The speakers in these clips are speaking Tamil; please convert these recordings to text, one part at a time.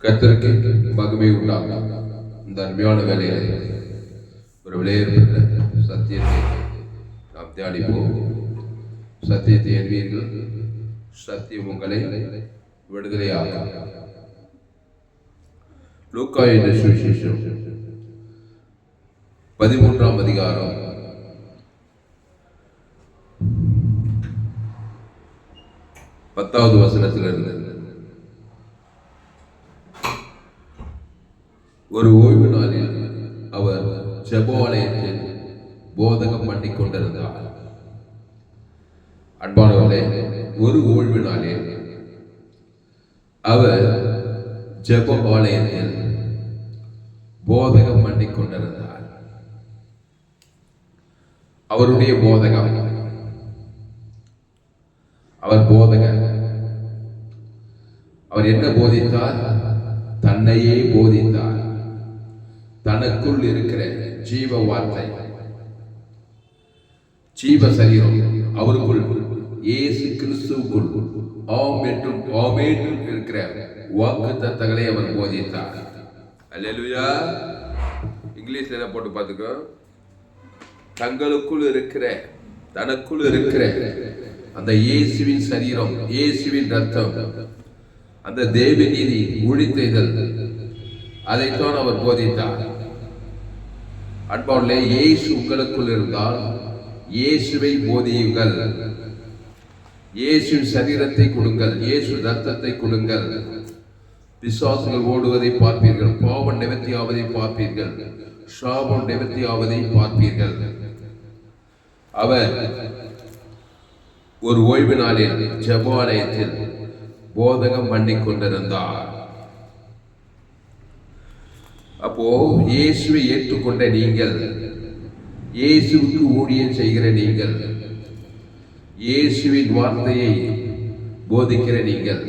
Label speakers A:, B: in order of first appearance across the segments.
A: கர்த்தருக்கு மகிமை உண்டாகும். இந்த அருமையான வேலையை ஒரு விலையேற்பட்ட சத்தியத்தை நாம் தியானிப்போம். சத்தியத்தை அறிவீர்கள், சத்தியம் உங்களை விடுதலையாகும். லூக்கா என்ற சுவிசேஷம் 13ஆம் அதிகாரம் 10வது வசனத்திலிருந்து. ஒரு ஓய்வு நாளில் அவர் ஜெபாலயத்தில் போதகம் பண்ணி கொண்டிருந்தார். அன்பானவர்களே, ஒரு ஓய்வு நாளில் அவர் ஜெபாலயத்தில் போதகம் பண்ணி கொண்டிருந்தார். அவருடைய போதகம், அவர் போதகர். அவர் என்ன போதித்தார்? தன்னையே போதித்தார். தனக்குள் இருக்கிற ஜீவ வார்த்தை, ஜீவ சரீரம், அவருக்குள் இயேசு கிறிஸ்துவுக்குள் ஆம் என்றும் ஆமென் இருக்கிற வாக்குத்தத்தங்களை அவர் போதித்தார். அல்லேலூயா. இங்கிலீஷ்ல என்ன போட்டு பார்த்துக்கோ. தங்களுக்குள் இருக்கிற, தனக்குள் இருக்கிற அந்த இயேசுவின் சரீரம், இயேசுவின் ரத்தம், அந்த தேவ நீதி ஊழித்தெய்தல், அதைத்தான் அவர் போதித்தார். அன்பானவர்களே, இயேசு உங்களுக்குள் இருந்தால் இயேசுவை போதியுங்கள். இயேசுவின் சரீரத்தை கொடுங்கள், இயேசு ரத்தத்தை கொடுங்கள். பிசாசுகள் ஓடுவதை பார்ப்பீர்கள், பாவம் நிவர்த்தியாவதை பார்ப்பீர்கள், சாபம் நிவர்த்தியாவதை பார்ப்பீர்கள். அவர் ஒரு ஓய்வு நாளில் ஜெபாலயத்தில் போதகம் பண்ணி கொண்டிருந்தார். அப்போ இயேசுவை ஏற்றுக்கொண்ட நீங்கள், இயேசுவுக்கு ஊழியம் செய்கிற நீங்கள், இயேசுவின் வார்த்தையை போதிக்கிற நீங்கள்,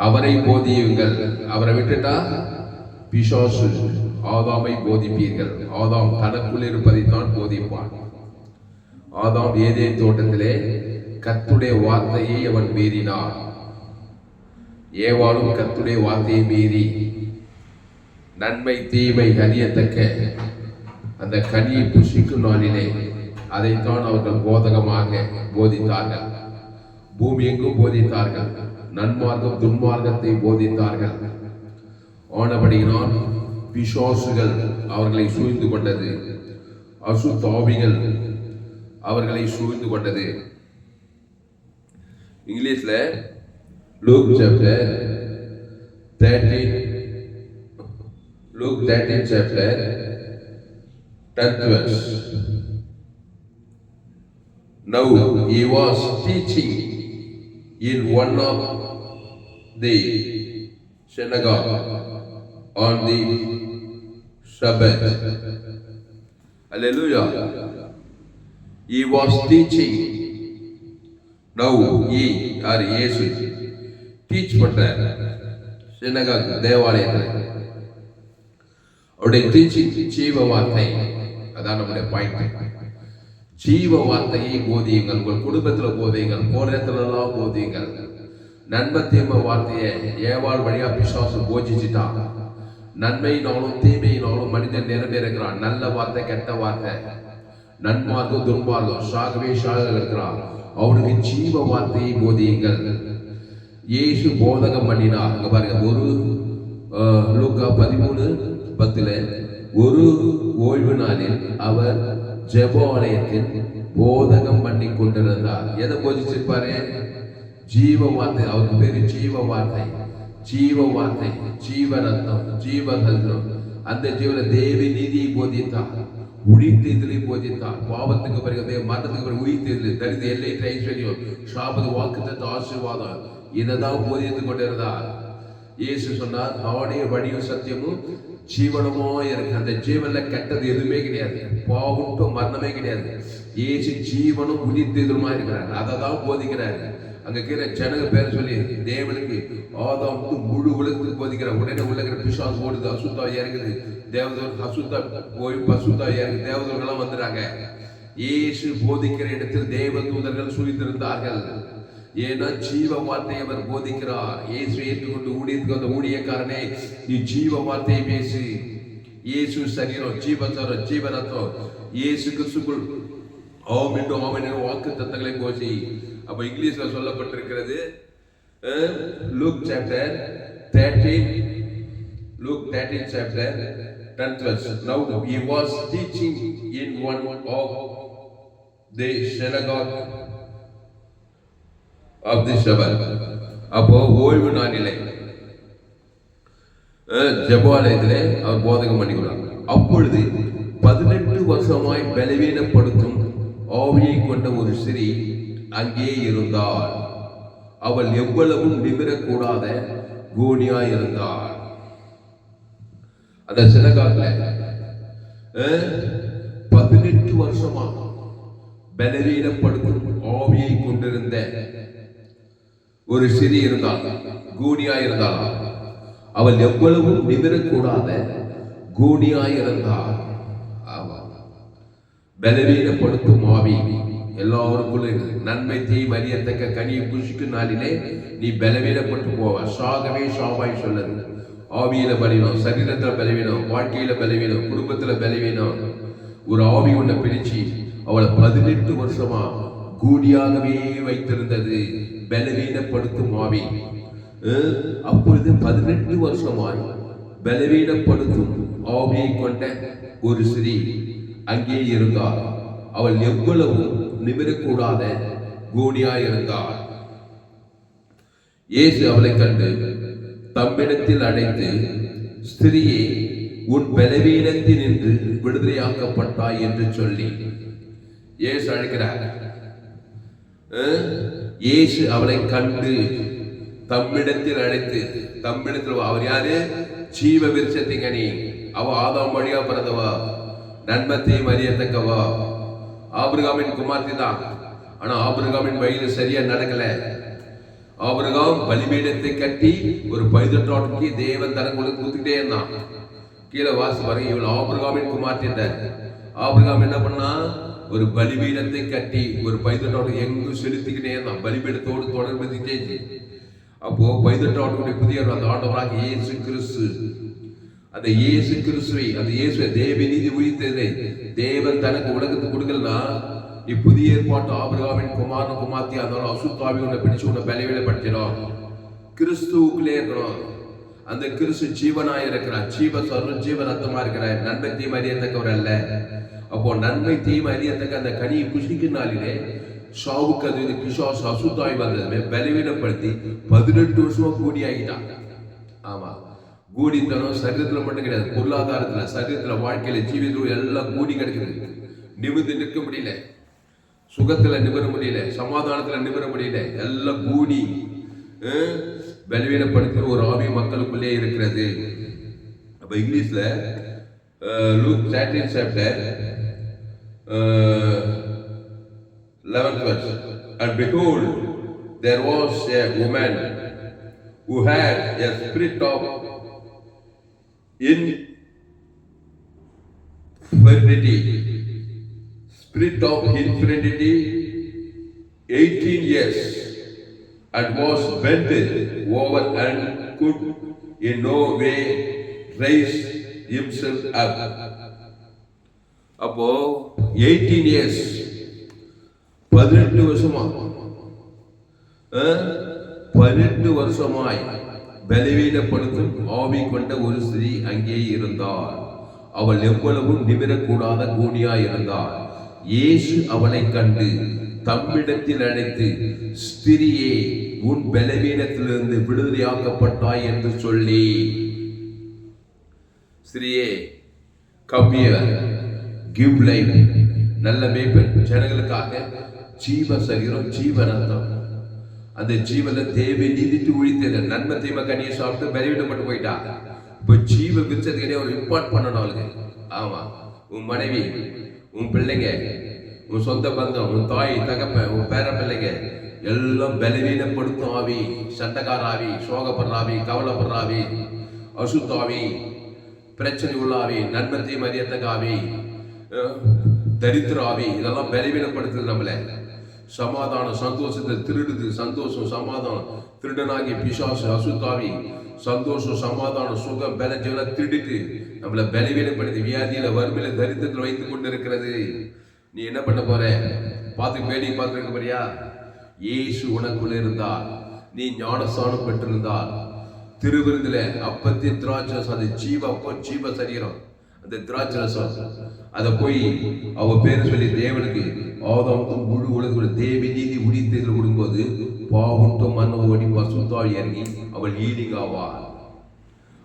A: அவரை போதியுங்கள். அவரை விட்டுட்டா பிசாசு ஆதாமை போதிப்பீர்கள். ஆதாம் தனக்குள் இருப்பதைத்தான் போதிப்பான். ஆதாம் ஏதேன் தோட்டத்திலே கர்த்தருடைய வார்த்தையை அவன் மீறினான். ஏவாளும் கர்த்தருடைய வார்த்தையை மீறி நன்மை தீமை அறியத்தக்க அந்த கனியை புசிக்கும் நாளிலே அதைத்தான் அவர்கள் போதகமாக போதித்தார்கள். பூமி எங்கும் போதித்தார்கள். நன்மார்க்கம் துன்மார்க்கத்தை போதித்தார்கள். ஆனபடியினால் பிசாசுகள் அவர்களை சூழ்ந்து கொண்டது. அசுத்தாவிகள் அவர்களை சூழ்ந்து கொண்டது. இங்கிலீஷ்ல Luke chapter 13 chapter 10th verse. Now he was teaching in one of the synagogue on the Sabbath. Hallelujah. He was teaching. Now he or Jesus teach பண்றார் சினகாக் தேவாலயத்தில். அவருடைய டீச்சிங் ஜீவ வார்த்தை, அதான் நம்முடைய பாயிண்ட். ஜீவ வார்த்தையை போதியுங்கள், உங்கள் குடும்பத்தில் போதியுங்கள், போற இடத்துலலாம் போதியுங்கள். நன்மை தீமை வார்த்தையை ஏவாள் வழியா பிசாசு போதிச்சுட்டான். நன்மையினாலும் தீமையினாலும் மனிதன் நிரம்பியிருக்கிறான். நல்ல வார்த்தை கெட்ட வார்த்தை, நன்மார்க்கம் துன்மார்க்கம், சாகவே சாக இருக்கிறான். அவனுக்கு ஜீவ வார்த்தையை போதியுங்கள். இயேசு போதகம் பண்ணினார். அங்க பாருங்க, ஒரு லூக்கா 13:10 ஒரு ஓய்வு நாளில் அவர் ஜெபாலயத்தில் போதகம் பண்ணி கொண்டிருந்தார். எதை போதிச்சிருப்பாரு? ஜீவ வார்த்தை. அவருக்கு பேரு ஜீவ வார்த்தை. ஜீவ வார்த்தை, ஜீவ ரத்தம், ஜீவ கல்லம். அந்த ஜீவன தேவி நீதியை போதித்தார், உயிர்த்தெழுதலை போதித்தார். பாவத்துக்கு பிறகு மரணத்துக்கு பிறகு உயிர்த்தெழுதல், தரித எல்லையற்ற ஐஸ்வர்யம், சாபது வாக்குத்தத்த ஆசீர்வாதம், இதைதான் போதித்துக் கொண்டிருந்தார். இயேசு சொன்னார், அவனே வழியும் சத்தியமும் ஜீவனமோ இருக்கு. அந்த ஜீவன்ல கெட்டது எதுவுமே கிடையாது, பாவம் மரணமே கிடையாது. இயேசு ஜீவனும் உயிர்த்தெழுதலுமா இருக்கிறார். அதை தான் போதிக்கிறார். அங்க கீழே ஜனங்க பேர் சொல்லி தேவனுக்கு ஆதாம் முழு உலகத்துக்கு போதிக்கிறார். உடனே உள்ளகிற பிசாசு ஓடுது, அசுத்தா இறங்குது, தேவதூர் அசுத்தா போய் பசுத்தா இறங்கு, தேவதூர்கள்லாம் வந்துடுறாங்க. இயேசு போதிக்கிற இடத்தில் தேவ தூதர்கள் சூழ்ந்திருந்தார்கள். ஏன்னா ஜீவ வார்த்தையை அவர் போதிக்கிறார். இயேசு ஏற்றுக்கொண்டு ஊழியத்துக்கு அந்த ஊழியக்காரனே, நீ ஜீவ வார்த்தையை பேசு. இயேசு சரீரம், ஜீவசரம், ஜீவரத்தம், இயேசு கிறிஸ்துக்குள் ஆம் என்றும் ஆமென் என்ற வாக்கு தத்தங்களை போசி. அப்ப இங்கிலீஷ்ல சொல்லப்பட்டிருக்கிறது, Luke chapter 13, Luke 13 chapter 10th verse. Now he was teaching in one of the synagogue of the Sabbath. அப்போ ஓய்வு நாளிலே ஜெபாலயத்திலே அவர் போதகம் பண்ணிக்கிறார். அப்பொழுது 18 வருஷமாய் பலவீனப்படுத்தும் ஆவியை கொண்ட ஒரு ஸ்திரீ அங்கே இருந்தாள். அவள் எவ்வளவும் நிமிரக்கூடாத கூனியாய் இருந்தாள். அந்த சினகாக்ல 18 வருஷமா பலவீனப்படுத்தும் ஆவியை கொண்டிருந்த ஒரு ஸ்திரீ இருந்தாள், கூனியாய் இருந்தாள். அவள் எவ்வளவும் நிமிரக்கூடாத கூனியாய் இருந்தாள். பலவீனப்படுத்தும் ஆவி எல்லாருக்குள்ள நன்மை தீமை அறியத்தக்க கனியை புசிக்கும் நாளிலே நீ பலவீனப்பட்டு போவ. சாகவே சாவாய் சொல்லது. ஆவியில பலவீனம், சரீரத்துல பலவீனம், வாழ்க்கையில பலவீனம், குடும்பத்துல பலவீனம். ஒரு ஆவி ஒன்றை பிரிச்சு அவளை 18 வருஷமா கூடியாகவே வைத்திருந்தது பலவீனப்படுத்தும் ஆவி. அப்பொழுது 18 வருஷமாய் பலவீனப்படுத்தும் ஆவியை கொண்ட ஒரு ஸ்திரீ அங்கே இருந்தாள். அவள் எவ்வளவு நிமிரக்கூடாத கூனியாய் இருந்தாள். இயேசு அவளை கண்டு தம்மிடத்தில் அழைத்து, ஸ்திரியே, உன் பலவீனத்தில் நின்று விடுதலையாக்கப்பட்டாய் என்று சொல்லி இயேசு அழைக்கிறார். இயேசு அவளை கண்டு தம்மிடத்தில் அழைத்து, தம்மிடத்தில் அவர் யாரு? ஜீவ விருட்சத்தின் கனி. அவ ஆதாம் வழியா பிறந்தவா, நன்மத்தையும் அறியத்தக்கவா, ஆபிரகாமின் குமார்த்தி தான். ஆனா ஆபிரகாமின் வழியில சரியா நடக்கல. ஆபிரகாம் பலிபீடத்தை கட்டி ஒரு பைதட்டோட்டுக்கு தேவன் தரங்களுக்கு கொடுத்துக்கிட்டே இருந்தான். கீழே வாசி பாருங்க, இவள் ஆபிரகாமின் குமார்த்தி. ஆபிரகாம் என்ன பண்ணா? ஒரு பலிபீடத்தை கட்டி ஒரு பைதட்டோட்டு எங்கும் செலுத்திக்கிட்டே இருந்தான். பலிபீடத்தோடு தொடர்பு. அப்போ பைதட்டோட்டுடைய புதிய அந்த ஆண்டவராக இயேசு கிறிஸ்து, அந்த இயேசு கிறிஸ்துவை, அந்த இயேசுவை தேவ நீதி உயிர்த்ததை தேவன் தனக்கு உலகத்துக்கு கொடுக்கலனா, நீ புதிய ஏற்பாட்டு ஆபிரகாமின் குமாரன் குமார்த்தியா இருந்தாலும் அசுத்தாவி உன்னை பிடிச்சு உன்னை பலவீனப்படுத்திடும். கிறிஸ்துவுக்குள்ளே இருக்கணும். அந்த கிறிஸ்து ஜீவனாய் இருக்கிறார், ஜீவ சொர்ணம், ஜீவ ரத்தமா இருக்கிறார். நன்மை தீமை அறியத்தக்கவர் அல்ல. அப்போ நன்மை தீமை அறியத்தக்க அந்த கனியை புசிக்கினாலே சாவுக்கு அது பிசாசு அசுத்தாய் வந்ததுமே பலவீனப்படுத்தி 18 வருஷமா கூடி ஆகிட்டான். ஆமா, கூடித்தனம் சரீரத்துல மட்டும் கிடையாது, பொருளாதாரத்துல, சரீரத்துல, வாழ்க்கையில, ஜீவிதம் எல்லாம் கூடி கிடைக்கிறது. நிமிர்ந்து நிற்க முடியல, சுகத்துல நிமிர முடியல, சமாதானத்துல நிமிர முடியல, எல்லாம் கூடி பலவீனப்படுத்துகிற ஒரு ஆவி மக்களுக்குள்ளே இருக்கிறது. அப்ப இங்கிலீஷ்ல Luke 13 chapter 11th verse. And behold, there was a woman who had a spirit of infirmity 18 years, and was bent over and could in no way raise himself up. அப்போ 18 years, 18 வருஷமா 18 வருஷமாய் பலவீனப்படுத்தும் ஆவி கொண்ட ஒரு ஸ்திரீ அங்கே இருந்தாள். அவள் எவ்வளவும் நிமிரக்கூடாத கூனியாய் இருந்தாள். இயேசு அவளை கண்டு தம்மிடத்தில் அழைத்து, ஸ்திரியே, உன் பலவீனத்திலிருந்து விடுதலையாக்கப்பட்டாய் என்று சொல்லி, ஸ்திரியே, come here, give life. நல்ல மேய்ப்பன் ஜனங்களுக்காக ஜீவ சரீரம், ஜீவ ரத்தம். அந்த ஜீவன தேவை நீதிட்டு உழித்தது. நன்மை தீமை கனியை சாப்பிட்டு பலவீனப்பட்டு போயிட்டா. இப்போ ஜீவ விருட்சத்துக்கே ஒரு இம்பார்ட் பண்ணணும் அவளுக்கு. ஆமா, உன் மனைவி, உன் பிள்ளைங்க, உன் சொந்த பந்தம், உன் தாய் தகப்பன், உன் பேர பிள்ளைங்க எல்லாம் பலவீனப்படுத்தும் ஆவி, சண்டைக்கார ஆவி, சோகப்படுற ஆவி, கவலைப்படுற ஆவி, அசுத்தாவி, பிரச்சனை உள்ள ஆவி, நன்மத்தை மரியத்தக்க ஆவி, தரித்திர ஆவி, இதெல்லாம் பலவீனப்படுத்துது நம்மள. சமாதானம் சந்தோஷத்தை திருடுது. சந்தோஷம் சமாதானம் திருடனாகி பிசாசு அசுத்தாவி சந்தோஷம் சமாதானம் சுகம் பலஜெல்லாம் திருடிட்டு நம்மளை பலவீனப்படுத்தி வியாதியில வறுமையில தரித்திரத்தில் வைத்துக் கொண்டு இருக்கிறது. நீ என்ன பண்ண போற? பார்த்து வேடி பார்த்துருக்க போறியா? இயேசு உனக்குள்ள இருந்தால், நீ ஞானஸ்தானம் பெற்றிருந்தால், திருவிருந்துல அப்பத்தி திராட்சரசம், அது ஜீவ அப்பம் ஜீவ சரீரம், அந்த திராட்சரசம் அதை போய் அவ பேரை சொல்லி தேவனுக்கு ஆதாமுக்கும் முழு உலக தேவி நீதி உடித்ததில் கொடுக்கும்போது பாவுட்டும் மன்ன ஓடி பசுத்தாவி இறங்கி அவள் ஈலிங் ஆவாள்.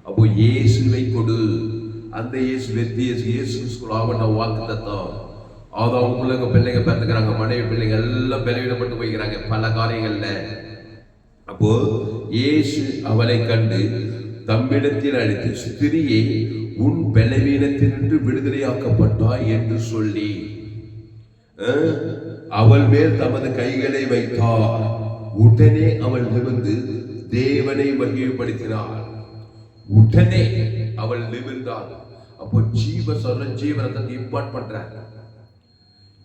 A: அப்போ இயேசுவை கொடு. அந்த இயேசு வெற்றி இயேசு அவன் வாக்கு தத்தம். ஆதாமுக்குள்ள பிள்ளைங்க பிறந்துக்கிறாங்க, மனைவி பிள்ளைங்க எல்லாம் பலவீனப்பட்டு போய்க்கிறாங்க பல காரியங்கள்ல. அப்போ இயேசு அவளை கண்டு தம்மிடத்தில் அழைத்து, ஸ்திரியை உன் பலவீனத்தினின்று விடுதலையாக்கப்பட்டாய் என்று சொல்லி அவள் மேல் தமது கைகளை வைத்தார். உடனே அவள் நிமிர்ந்து தேவனை மகிழ்ப்படுத்தினாள். உடனே அவள் நிமிர்ந்தாள். அப்போ ஜீவ சொல்ற ஜீவனத்தை இம்பார்ட் பண்ற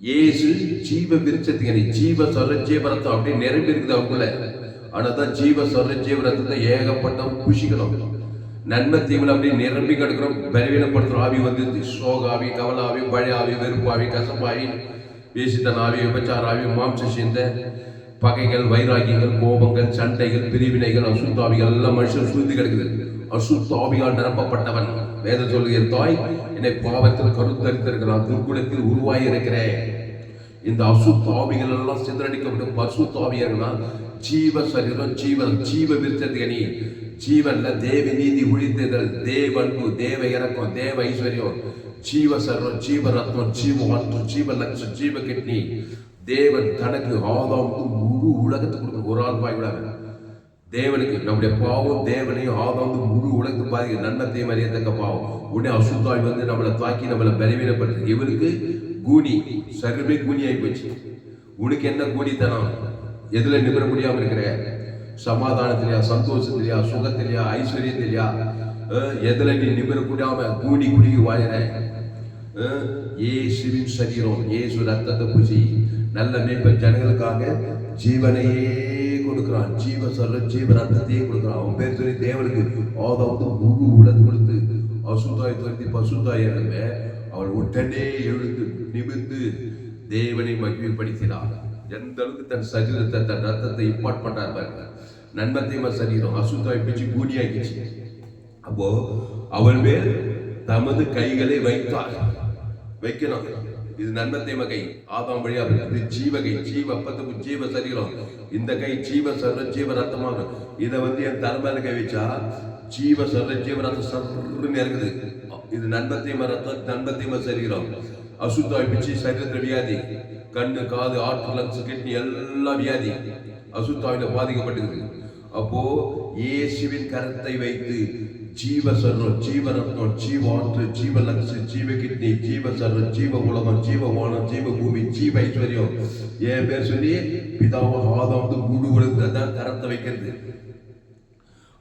A: இயேசு ஜீவ விருட்சத்துக்கு ஜீவ சொல்ற ஜீவனத்தை அப்படி நிரம்பி இருக்குது அவங்கள. ஆனாதான் ஜீவ சொல்ற ஜீவனத்தை ஏகப்பட்ட புஷிக்கணும். நன்மை தீவில அப்படி நிரம்பி கிடக்கிறோம். பலவீனப்படுத்துற ஆவி வந்து சோகாவி, கவலாவி, பழையாவி, வெறுப்பாவி, கசப்பாவி, வேசித்தனாவி, விபச்சாராவி, மாம்ச சிந்த பகைகள், வைராகியங்கள், கோபங்கள், சண்டைகள், பிரிவினைகள், அசுத்தாவிகள் எல்லாம் மனுஷன் சூழ்ந்து கிடக்குது. அசுத்தாவியால் நிரப்பப்பட்டவன் வேத சொல்லுகிற தாய் என்னை பாவத்தில் கருத்தரித்திருக்கிறான், துர்குணத்தில் உருவாகி இருக்கிறேன். இந்த அசுத்தாவிகள் எல்லாம் சிதறடிக்கப்படும். பசுத்தாவியர்களா ஜீவ சரீரம், ஜீவன் ஜீவ விருத்தத்துக்கு ஜீவன்ல தேவ நீதி உழித்ததல், தேவன்பு, தேவ இறக்கம், தேவ ஐஸ்வர்யம், ஜீவ சர்வம், ஜீவ ரத்னம், ஜீவ வாற்று, ஜீவ லட்சம், ஜீவ கிட்னி. தேவன் தனக்கு ஆதாமுக்கு முழு உலகத்துக்கு கொடுக்கணும். ஒரு ஆள் பாய் விடாது தேவனுக்கு. நம்முடைய பாவம் தேவனையும் ஆதாமுக்கு முழு உலகத்துக்கு பாதிக்க நன்மத்தை அறியத்தக்க பாவம். உடனே அசுத்தாய் வந்து நம்மளை தாக்கி நம்மளை பலவீனப்படுத்து. இவனுக்கு கூனி சர்வே கூனி ஆகி போச்சு. உனக்கு என்ன கூனித்தனம்? எதுல நிபுண முடியாம இருக்கிற? சமாதானத்திலையா, சந்தோஷத்திலையா, சுகத்திலையா, ஐஸ்வர்யத்திலையா? எதுல நீ நிபுண முடியாம கூனி குடிக்கு வாயிற? இயேசுவின் சரீரம், இயேசு ரத்தத்தை பூசி நல்ல மேற்ப ஜனங்களுக்காக ஜீவனையே கொடுக்கிறான். ஜீவ சொல்ற ஜீவ ரத்தத்தையே கொடுக்கிறான். அவன் பேர் சொல்லி தேவனுக்கு ஆதாவது முழு உலகம் கொடுத்து அசுத்தாய் துரத்தி பசுத்தாய் இறங்க அவள் உடனே எழுந்து நிமிர்ந்து தேவனை மகிழ்ப்படுத்தினார். எந்த அளவுக்கு தன் சரீரத்தை தன் ரத்தத்தை இம்பார்ட் பண்றார் பாருங்க. நன்மத்தையுமா சரீரம் அசுத்தாய் பிச்சு கூடியாக்கிச்சு. அப்போ அவள் மேல் தமது கைகளை வைத்தார். வைக்கணும். இது நன்மத்தையுமா கை. ஆதாம் வழியா ஜீவகை, ஜீவ அப்பத்துக்கு ஜீவ சரீரம். இந்த கை ஜீவ சர்வ ஜீவ ரத்தமாக. இதை வந்து என் தலைமையில கை வச்சா ஜீவ சர்வ ஜீவ ரத்தம் சர்ன்னு இருக்குது. இது நன்மத்தையுமா ரத்தம், நன்மத்தையுமா சரீரம். அசுத்தாய் பிச்சு சரீரத்தில் வியாதி, கண்ணு, காது, ஆற்று, லங்ஸ், கிட்னி எல்லாம் வியாதி அசுத்தாவில பாதிக்கப்பட்டிருக்கு. அப்போ இயேசுவின் கரத்தை வைத்து ஜீவ சர்வம், ஜீவ ரத்னம், ஜீவ ஆற்று, ஜீவ லங்ஸ், ஜீவ கிட்னி, ஜீவ சர்வம், ஜீவ உலகம், ஜீவ வானம், ஜீவ பூமி, ஜீவ ஐஸ்வர்யம் என் பேர் சொல்லி பிதாவும் ஆதாம் முழு உலகத்தான் கரத்தை வைக்கிறது.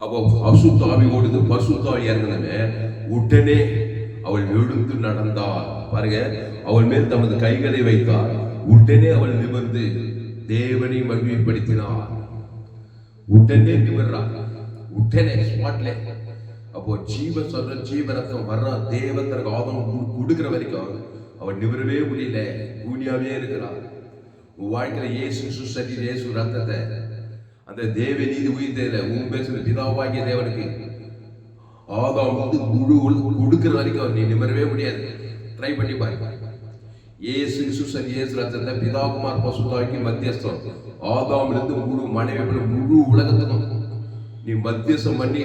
A: அப்போ அசுத்தாவி ஓடுது, பசுத்தாவி இறங்கினவே உடனே அவள் எழுந்து நடந்தாள். பாருங்க, அவள் மேல் தமது கைகளை வைத்தார். உடனே அவள் நிமிர்ந்து தேவனை மகிமைப்படுத்தினார். உடனே நிமிர்றார், உடனே ஸ்பாட்ல. அப்போ ஜீவ சொல்ற ஜீவ ரத்தம் வர்ற தேவத்தருக்கு ஆதம் கொடுக்கிற வரைக்கும் அவள் நிமிரவே முடியல, கூனியாவே இருக்கிறார். வாழ்க்கையில இயேசு சரி இயேசு ரத்தத்தை அந்த தேவ நீதி உயிர்த்ததுல உன் பேசுற பிதாவாகிய தேவனுக்கு ஆதாம் வந்து முழு கொடுக்கிற வரைக்கும் நீ நிமிரவே முடியாது. ட்ரை பண்ணி பாருங்க. இயேசு சரி இயேசு ரத்தத்தை பிதாகுமார் பசுத்தாவிக்கு மத்தியஸ்தம். ஆதாமிலிருந்து முழு மனைவி முழு உலகத்துக்கும் நீ மத்தியஸ்தம் பண்ணி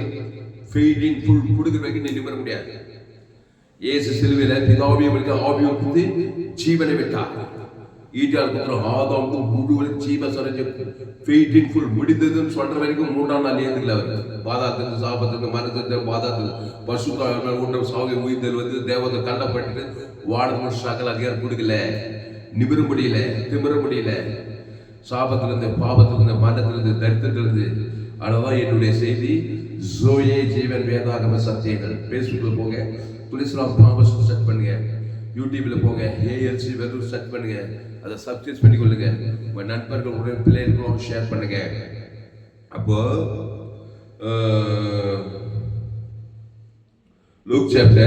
A: ஃபீடிங் ஃபுல் கொடுக்கிற வரைக்கும் நீ நிமிர முடியாது. இயேசு சிலுவையில பிதாவியவனுக்கு ஆவியோடு ஜீவனை விட்டார். ஈட்டால் புத்திரம் ஆதாம் முழு ஜீவ சரஞ்ச ஃபீடிங் ஃபுல் முடிந்ததுன்னு சொல்ற வரைக்கும் 3ஆம் நாள் ஏந்துக்கல. அவர் பாதாத்துக்கு, சாபத்துக்கு, மனத்துக்கு, பாதாத்துக்கு பசுத்தாவிய ஊட்ட சாவி உயிர்த்தல் வந்து தேவத்தை கள்ளப்பட்டு வாடகை சகல அதிகாரம் கொடுக்கல. நிமிர முடியல, திமிர முடியல. சாபத்திலிருந்து, பாவத்திலிருந்து, மனத்திலிருந்து, தரித்திலிருந்து. அதனால்தான் என்னுடைய செய்தி ஜோயே ஜீவன் வேதாகம சத்தியங்கள். பேஸ்புக்ல போங்க, துளிஸ்லாம் தாமஸ் சர்ச் பண்ணுங்க. யூடியூப்ல போங்க, ஏஎல்சி வெறும் சர்ச் பண்ணுங்க. அதை சப்ஸ்கிரைப் பண்ணிக்கொள்ளுங்க. உங்க நண்பர்கள் உடைய பிள்ளைகளுக்கும் ஷேர் பண்ணுங்க. அப்போ Luke chapter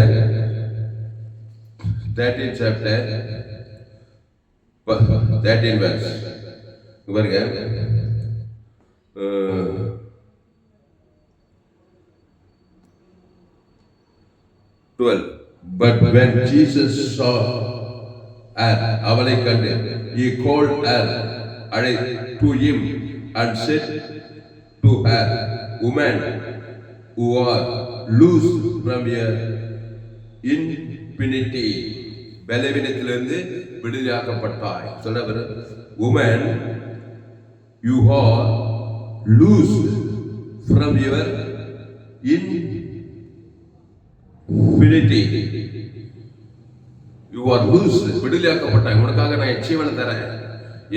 A: 13 chapter 13 verse பாருங்க. 12. But when Jesus saw her, அவளை கண்டு, he called her to him and said to her, woman, who are loose from your infirmity, பலவீனத்திலிருந்து விடுதலையாக்கப்பட்டாய். சொல்ற woman, you are loose from your infirmity. You are loose, விடுதலையாக்கப்பட்டாய். உனக்காக நான் என் ஜீவனை தரேன்,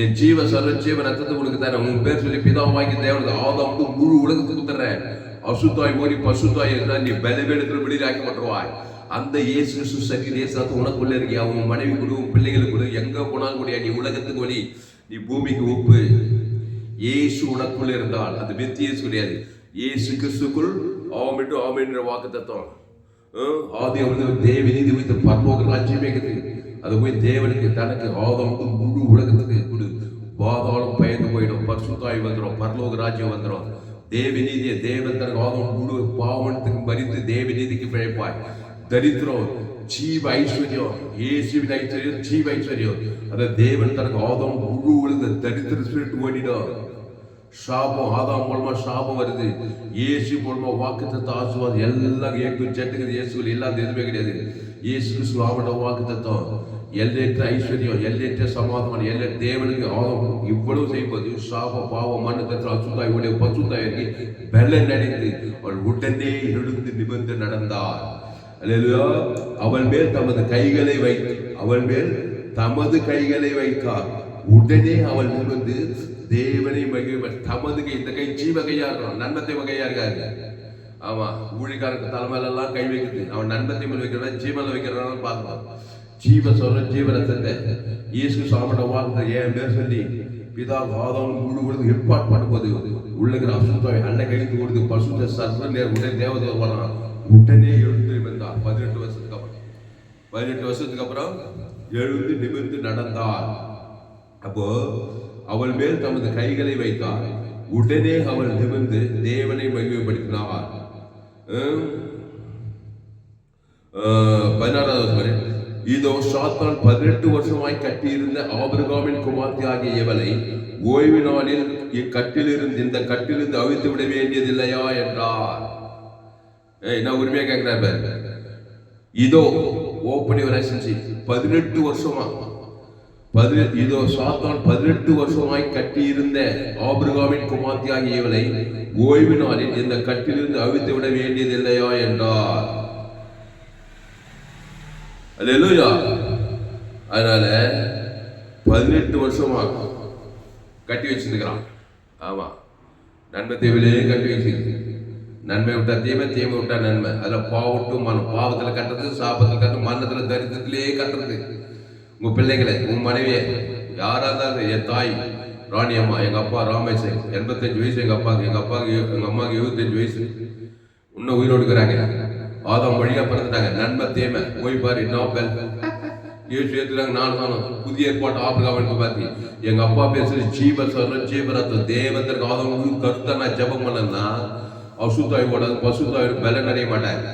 A: என் ஜீவ சர்வ ஜீவ ரத்தத்தை உனக்கு தரேன். உன் பேர் சொல்லி பிதாவாகி தேவனுக்கு ஆதாமுக்கு முழு உலகத்துக்கு தர்றேன். அசுத்தாய் ஓடி பசுத்தாய் இருந்தால் நீ பலவீனத்தில் விடுதலையாக்கப்பட்டுருவாய். அந்த இயேசு கிறிஸ்து சரீர இயேசு உனக்குள்ள இருக்கியா, உன் மனைவி கொடு, உன் பிள்ளைகளுக்கு கொடு, எங்க போனாலும் கூடிய நீ உலகத்துக்கு ஒளி, நீ பூமிக்கு உப்பு. இயேசு உனக்குள்ள இருந்தால் அது வெத்தி இயேசு கிடையாது. இயேசு கிறிஸ்துக்குள் ஆமென் ஆமென் வாக்கு தத்துவம். ஆதி தேவ நீதி வைத்த பரலோக ராஜ்யமே இருக்குது. அது போய் தேவனுக்கு தனக்கு ஆதம் முழு உலகத்துக்கு கொடு. பாதாளம் பயந்து போயிடும், பரிசுத்தாய் வந்துடும், பரலோக ராஜ்யம் வந்துடும். தேவ நீதியை தேவன் தனக்கு ஆதம் முழு பாவனத்துக்கு மறித்து தேவ நீதிக்கு பிழைப்பாய். தரித்திரம் ஜீவ ஐஸ்வர்யம், இயேசுவின் ஐஸ்வர்யம் ஜீவ ஐஸ்வர்யம். அதை தேவன் தனக்கு ஆதம் முழு உலக தரித்திர ஸ்பிரிட் ஓடிடும். சாபம் ஆதாம் மூலமா சாபம் வருது, இயேசு மூலமா வாக்குத்தத்தம் ஆசீர்வாதம் எல்லாம் ஏக்கு ஜெட்டுக்கு இயேசுவில் இல்லாத எதுவுமே கிடையாது. இயேசு கிறிஸ்து ஆவட வாக்குத்தத்தம், எல்லையற்ற ஐஸ்வர்யம், எல்லையற்ற சமாதானம், எல்லையற்ற தேவனுக்கு ஆதம் இவ்வளவு செய்வது சாப பாவம் மன்னத்தில் அசுத்தாய் உடைய பசுத்தாய் வெள்ளை நடைந்து அவள் உடனே எழுந்து நிமிர்ந்து நடந்தார். அவள் மேல் தமது கைகளை வைத்தார். உடனே அவள் நிமிர்ந்து தேவனை தமது கை, இந்த கை ஜீவ கையா இருக்கணும், நன்மத்தை வகையா இருக்காது. ஆமா, ஊழிக்காரருக்கு தலைமையில எல்லாம் கை வைக்குது, அவன் நன்மத்தை மேல் வைக்கிறதா ஜீவன வைக்கிறதான்னு பார்க்கலாம். ஜீவ சொல்ற ஜீவனத்தை இயேசு சாமட வார்த்தை ஏன் பேர் சொல்லி பிதா வாதம் முழு கொடுத்து ஏற்பாடு பண்ணும்போது உள்ளகிற அசுத்தாவை அன்ன கழித்து கொடுத்து பசுத்த சர்வ நேர் உடனே தேவதேவ வரலாம். உடனே எழுந்து நிமிர்ந்தார். 18 வருஷத்துக்கு அப்புறம் எழுந்து நிமிர்ந்து நடந்தார். அப்போ அவள் மேல் தமது கைகளை வைத்தார். உடனே அவள் நிமிர்ந்து தேவனை மகிமைப்படுத்தினார். 16 இதோ சாத்தான் 18 வருஷமாய் கட்டியிருந்த ஆபிரகாமின் குமார்த்தி ஆகிய இவளை ஓய்வு நாளில் இந்த கட்டிலிருந்து அவிழ்த்து விட வேண்டியதில்லையா என்றார். நான் உரிமையா கேட்கிறேன். இதோ ஓப்பன் யுவர் ரிலேஷன்ஷிப் 18 வருஷமா இதோ சாத்தான் 18 வருஷமாய் கட்டியிருந்த ஆபிரகாமின் குமார்த்தி ஆகிய இவளை ஓய்வு நாளில் இந்த கட்டிலிருந்து அவிழ்த்து விட வேண்டியதில்லையா என்றார். அல்லேலூயா. அதனால 18 வருஷமா கட்டி வச்சிருக்கிறான். ஆமா, நன்மை தீவிலே கட்டி வச்சிருக்கு. நன்மை விட்டா தீமை, தீமை விட்டா நன்மை. அதுல பாவட்டு மனம், பாவத்துல கட்டுறது, சாபத்துல கட்டுறது, மரணத்துல தரித்திரத்திலே கட்டுறது. உங்க பிள்ளைகளை, உங்க மனைவியை, யாரா இருந்தாலும், என் தாய் ராணி அம்மா, எங்க அப்பா ராமேசன் 85 வயசு, எங்க அம்மாவுக்கு 75 வயசு, இன்னும் உயிரோடு இருக்கிறாங்க. ஆதாம் வழியா பிறந்துட்டாங்க. நன்மை தீமை போய் பாரு, நோபல் ஏசு ஏத்துறாங்க. நானும் புதிய ஏற்பாட்டு ஆபிரகாமுக்கு பார்த்து எங்க அப்பா பேசுறது ஜீவ சொல்றேன், ஜீவரத்தம் தேவத்திற்கு ஆதாம் கருத்தை நான் ஜபம் பண்ணேன்னா அசுத்தாய் ஓடாது, பசுத்தாய் பலன் அடைய மாட்டாங்க.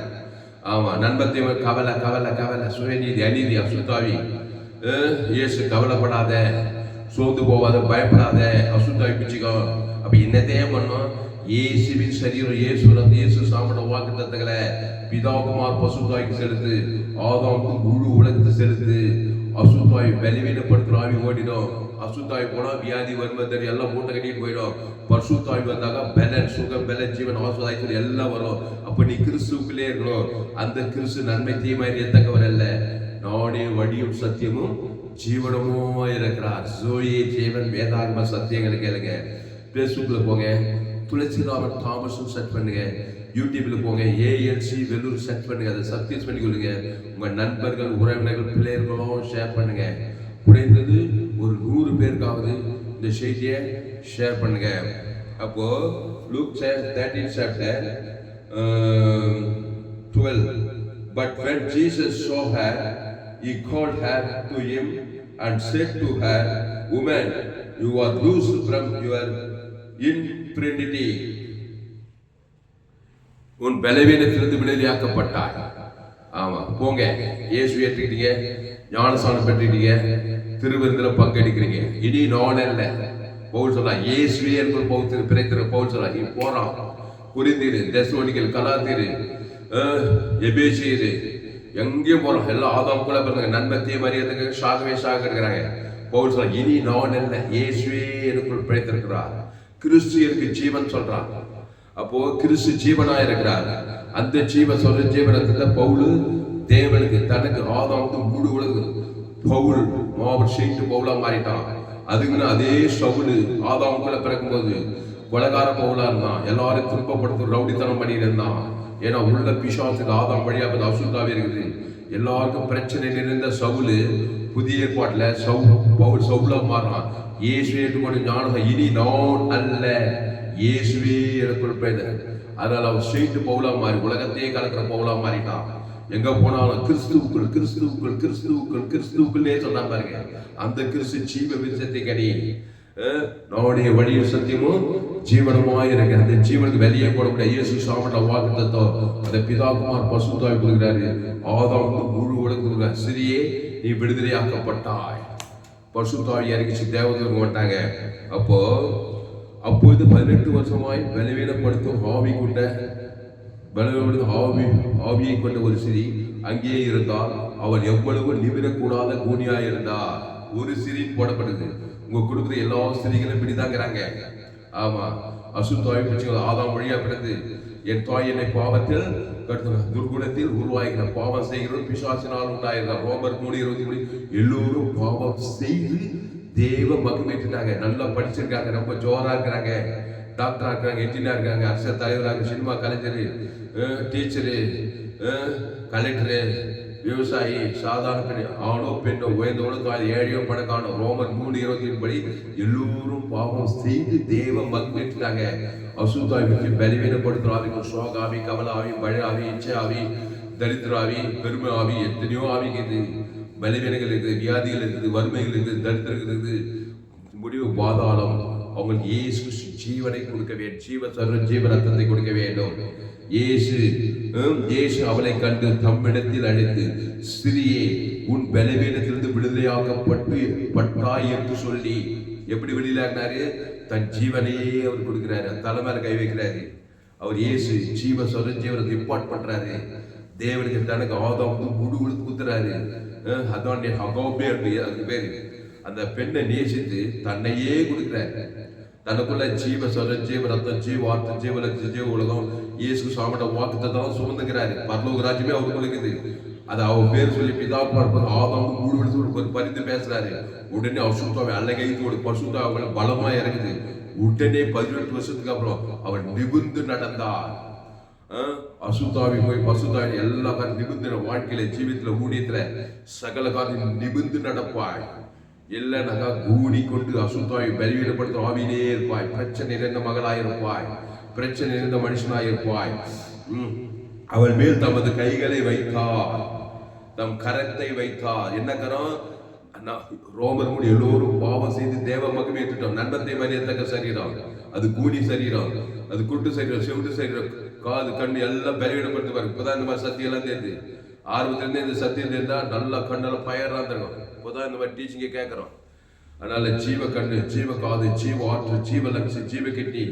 A: ஆமா, நன்மை தீமை கவலை கவலை கவலை, சுயநீதி அநீதி அசுத்தாவி. இயேசு கவலைப்படாத, சோர்ந்து போவாத, பயப்படாத, அசுத்தாவி பிச்சுக்கோ. அப்ப என்னத்தையே பண்ணோம்? இயேசுவின் சரீரம், இயேசு சாமட வாக்கு தத்தங்களை பிதாகுமார் பசுத்தாய்க்கு செலுத்து, ஆதாமுக்கு முழு உலகத்தை செலுத்து. அசுத்தாய் பலவீனப்படுத்துற ஆவி ஓடிடும். அசுத்தாய் போனா வியாதி வருமந்தடி எல்லாம் மூட்டை கட்டிட்டு போயிடும். பசுத்தாய் வந்தாங்க பலன், சுகம், பலன், ஜீவன், ஆசுவாய் எல்லாம் வரும். அப்ப நீ கிறிஸ்துக்குள்ளே இருக்கணும். அந்த கிறிஸ்து நன்மை தீமை எத்தக்கவர் அல்ல, நானே வழியும் சத்தியமும் ஜீவனமும் இருக்கிறார். ஜோயே ஜீவன் வேதாகம சத்தியங்களை கேளுங்க. பேஸ்புக்ல போங்க, துளசிராமன் தாமஸ் செட் பண்ணுங்க. யூடியூப்ல போங்க, ALC வெள்ளூர் செட் பண்ணுங்க. அதை சப்ஸ்கிரைப் பண்ணிக்கொள்ளுங்க. உங்க நண்பர்கள், உறவினர்கள், பிள்ளைகளும் ஷேர் பண்ணுங்க. குறைந்தது ஒரு 100 பேருக்காவது இந்த செய்தியை ஷேர் பண்ணுங்க. அப்போ Luke 13 chapter 12. But when Jesus saw her, he called her to him and said to her, Woman, you are loosed from your infirmity. உன் பலவீனத்திலிருந்து விடுதலையாக்கப்பட்டாய். ஆமா, போங்க, இயேசு ஏற்றுக்கிட்டீங்க, ஞானஸ்நானம் பெற்றுட்டீங்க, திருவிருந்தில பங்கெடுக்கிறீங்க. இனி நான் அல்ல. பவுல் சொல்றா, இயேசுவே எனக்குள் பௌத்திர பிறக்கிற பவுல் சொல்றா, நீ போறான் குறிந்தீரு, தெசலோனிக்கல், கலாத்தீரு, எபேசியரு, எங்கேயும் போறோம். எல்லாம் ஆதாம் கூட பிறந்தாங்க. நன்மத்திய மரியத்துக்கு சாகவே சாக இருக்கிறாங்க. பவுல் சொல்றா, இனி நான் அல்ல, இயேசுவே எனக்குள் பிழைத்திருக்கிறார். கிறிஸ்து எனக்கு ஜீவன் சொல்றான். அப்போ கிறிஸ்து ஜீவனா இருக்கிறார். அந்த ஜீவனத்துல பவுல் தேவனுக்கு தனக்கு ஆதாமுக்கு முழு உலகு பவுல் மாபெரும் செயின்ட் பவுலா மாறிட்டான். அதுக்குன்னு அதே சவுல் ஆதாமுக்குள்ள பிறக்கும் போது கொலைகார பவுலா இருந்தான். எல்லாரும் துன்பப்படுத்த ரவுடித்தனம் பண்ணிட்டு இருந்தான். ஏன்னா உள்ள பிசாசுக்கு ஆதாம் வழியா அசுத்தாவே இருக்குது. எல்லாருக்கும் பிரச்சனை நிறைந்த சவுல் புதிய ஏற்பாட்டுல பவுல் சவுலா மாறான். இயேசுவே ஏற்றுக்கொண்டு ஞானம், இனி நான் அல்ல, இயேசுவே எனக்குள் பெயர். அதனால அவன் ஸ்ட்ரெயிட் பவுலா மாறி உலகத்தையே கலக்கிற பவுலா மாறிட்டான். எங்க போனாலும் கிறிஸ்துவுக்குள் கிறிஸ்துவுக்குள் கிறிஸ்துவுக்குள் கிறிஸ்துவுக்குள்ளே சொன்னா பாருங்க. அந்த கிறிஸ்து ஜீவ விருட்சத்தை கனி, நம்முடைய வழியும் சத்தியமும் ஜீவனமாய் இருக்கு. அந்த ஜீவனுக்கு வெளியே போட முடியாது. இயேசு சாமட்ட வாக்கு தத்துவம் அந்த பிதாகுமார் பசுத்தாய் கொடுக்கிறாரு. ஆதாம் முழு உலக சிறியே நீ விடுதலையாக்கப்பட்டாய். பசுத்தாய் இறங்கிச்சு, தேவதூர் மாட்டாங்க. அப்போது 18 வருஷமாய் பலவீனப்படுத்தும் ஆவி கொண்ட ஆவியை கொண்ட ஒரு சிறி அங்கேயே இருந்தால் அவள் எவ்வளவு நிமிரக்கூடாத கூனியாய் இருந்தார். ஒரு சிறி போடப்படுது. உங்க குடும்பத்தில் எல்லா ஸ்திரீகளும் இப்படிதாங்கிறாங்க. ஆமா, அசுத்தாய் பிரச்சனை ஆதாம் வழியா பிறந்து என் தாய் என்னை பாவத்தில் துர்குணத்தில் உருவாகிற பாவம் செய்கிறது பிசாசினால் உண்டாயிருந்தார். ரோமர் 3:23. எல்லோரும் பாவம் செய்து தேவ மகிமைட்டுட்டாங்க. நல்லா படிச்சிருக்காங்க, ரொம்ப ஜோரா இருக்கிறாங்க, டாக்டரா இருக்காங்க, என்ஜினியர் இருக்காங்க, அரசியல் தலைவராக, சினிமா கலைஞர், டீச்சரு, கலெக்டரு, விவசாயி, சாதாரண பெண், ஆணோ பெண்ணோ, உயர்ந்தோட தாய், ஏழையோ பணக்கானோ, ரோமர் 3:20 படி எல்லோரும் பாவம் செய்து தேவ மகிமைட்டுட்டாங்க. அசுத்தாய் பற்றி பலவீனப்படுத்துற ஆவிக்கும் சோகாவி, கவலாவி, பழாவி, இச்சையாவி, தரித்திராவி, பெருமை ஆவி, எத்தனையோ ஆவிக்குது. பலவீனங்கள் இருக்குது, வியாதிகள் இருக்குது, வறுமைகள் இருக்குது, தரித்திரம் இருக்குது, முடிவு பாதாளம். அவங்களுக்கு இயேசு ஜீவனை கொடுக்க வேண்டும், ஜீவ ரத்தத்தை கொடுக்க வேண்டும். இயேசு அவளை கண்டு தம்மிடத்தில் அழைத்து, ஸ்திரியே, உன் பலவீனத்திலிருந்து விடுதலையாக்கப்பட்டாய் என்று சொல்லி, எப்படி வெளியிலாரு? தன் ஜீவனையே அவர் கொடுக்கிறாரு, தலைமையில கை வைக்கிறாரு. அவர் இயேசு ஜீவனை இம்பார்ட் பண்றாரு. தேவனுக்கு தனக்கு ஆதாம் முழு குத்துறாரு. அதான் அதுக்கு பேரு. அந்த பெண்ணை நேசித்து தன்னையே கொடுக்கிறாரு. தனக்குள்ள ஜீவ ரத்தம், ஜீவார்த்தம், ஜீவலட்சம், ஜீவ உலகம், இயேசு சாமட்ட வாக்குத்தான் சுமந்துக்கிறாரு. பரலோக ராஜ்யமே அவருக்கு இருக்குது. அது அவர் பேர் சொல்லி பிதா பார்ப்பது ஆதாம் முழு பறித்து பேசுறாரு. உடனே அசுத்தாவை அல்லகைத்தோடு பசுத்தா அவங்களை பலமா இறங்குது. உடனே 18 வருஷத்துக்கு அப்புறம் அவர் நிபுந்து நடந்தார். அசுத்தாவி போய் பசுத்தாவி எல்லா காரியம் நிபுந்தின வாழ்க்கையில, ஜீவித்துல, ஊழியத்துல சகல காரியம் நிபுந்து நடப்பாய். இல்லைனாக்கா கூடி கொண்டு அசுத்தாவி பலவீனப்படுத்த ஆவியிலே இருப்பாய். பிரச்சனை நிறைந்த மகளாயிருப்பாய், பிரச்சனை நிறைந்த மனுஷனாயிருப்பாய். அவள் மேல் தமது கைகளை வைத்தார், தம் கரத்தை வைத்தார். என்ன கரம்? ரோமர் மூடி எல்லோரும் பாவம் செய்து தேவ மகிமை ஏற்றுட்டோம். நன்மத்தை மரியத்தக்க சரீரம், அது கூனி சரீரம், அது குட்டு சரீரம், செவிட்டு சரீரம், காது, கண்ணு எல்லாம் பலவீனப்படுத்துவார். இப்பதான் இந்த மாதிரி சத்தியம் எல்லாம் தெரியுது. ஆர்வத்திலிருந்து இந்த சத்தியம் தெரிந்தா நல்லா கண்ணெல்லாம் பயரா தரும். இப்போதான் இந்த மாதிரி டீச்சிங்க கேட்கிறோம். அதனால ஜீவ கண்ணு, ஜீவ காது, ஜீவ ஆற்று, ஜீவ லட்சி, ஜீவ கிட்னி,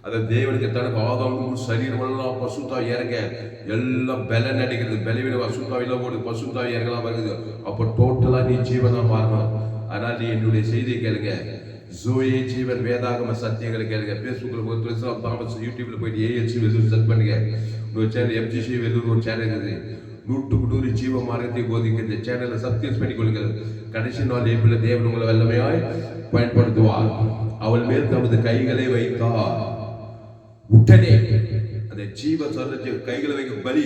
A: அதை தேவனுக்கு தனக்கு ஆதாம் சரீரம் எல்லாம் பசுத்தா இறங்க எல்லாம் பலன் அடிக்கிறது. பலவீன அசுத்தாவில ஓடு பசுத்தாவி இறங்கலாம் வருது. அப்போ டோட்டலா நீ ஜீவனா மாறணும். அதனால நீ என்னுடைய செய்தியை கேளுங்க. ஜோயே ஜீவன் வேதாகம சத்தியங்களை கேளுங்க. பேஸ்புக்ல தாமஸ், யூடியூப்ல போயிட்டு ஏஎல்சி வெல்லூர் செர்ச் பண்ணுங்க. ஒரு சேனல் எம்ஜிசி வெல்லூர் ஒரு சேனல் இருக்குது. 100 ஜீவ மார்க்கத்தை போதிக்கின்ற சேனலை சப்ஸ்கிரைப் பண்ணிக்கொள்ளுங்கள். கடைசி நாள் ஏப்ரல் தேவன் உங்களை வல்லமையாய் பயன்படுத்துவார். அவள் மேல் தமது கைகளை வைத்தார். உடனே அந்த ஜீவ சொல்ல கைகளை வைக்க பலி